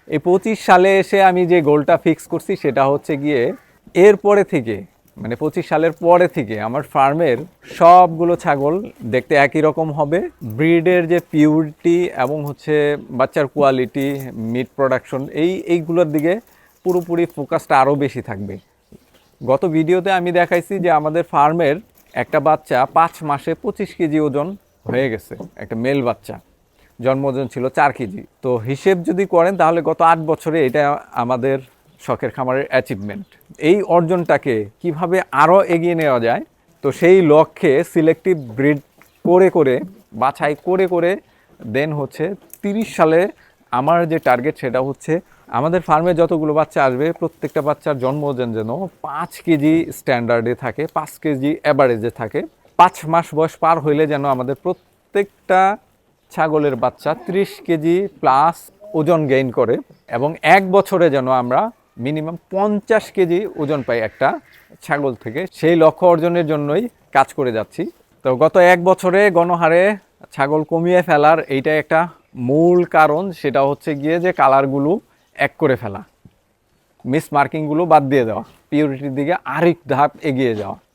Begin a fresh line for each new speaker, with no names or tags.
এই 25 সালে এসে আমি যে গোলটা ফিক্স করছি সেটা হচ্ছে গিয়ে এরপরে থেকে মানে 25 সালের পরে থেকে আমার ফার্মের সবগুলো ছাগল দেখতে একই রকম হবে। ব্রিডের যে পিউরিটি এবং হচ্ছে বাচ্চার কোয়ালিটি, মিট প্রোডাকশন এইগুলোর দিকে পুরোপুরি ফোকাসটা আরও বেশি থাকবে। গত ভিডিওতে আমি দেখাইছি যে আমাদের ফার্মের একটা বাচ্চা 5 মাসে 25 কেজি ওজন হয়ে গেছে, একটা মেল বাচ্চা। জন্ম ওজন ছিল 4 কেজি। তো হিসেব যদি করেন তাহলে গত 8 বছরে এটা আমাদের শখের খামারের অ্যাচিভমেন্ট। এই অর্জনটাকে কিভাবে আরও এগিয়ে নেওয়া যায়, তো সেই লক্ষ্যে সিলেক্টিভ ব্রিড করে করে বাছাই করে করে দেন হচ্ছে 30 সালে আমার যে টার্গেট সেটা হচ্ছে আমাদের ফার্মে যতগুলো বাচ্চা আসবে প্রত্যেকটা বাচ্চার জন্ম ওজন যেন 5 কেজি স্ট্যান্ডার্ডে থাকে, 5 কেজি অ্যাভারেজে থাকে। 5 মাস বয়স পার হইলে যেন আমাদের প্রত্যেকটা ছাগলের বাচ্চা 30 কেজি প্লাস ওজন গেইন করে এবং 1 বছরে যেন আমরা মিনিমাম 50 কেজি ওজন পাই একটা ছাগল থেকে। সেই লক্ষ্য অর্জনের জন্যই কাজ করে যাচ্ছি। তো গত 1 বছরে গণহারে ছাগল কমিয়ে ফেলার এইটা একটা মূল কারণ, সেটা হচ্ছে গিয়ে যে কালারগুলো এক করে ফেলা, মিস মার্কিংগুলো বাদ দিয়ে দেওয়া, পিউরিটির দিকে আরেক ধাপ এগিয়ে যাওয়া।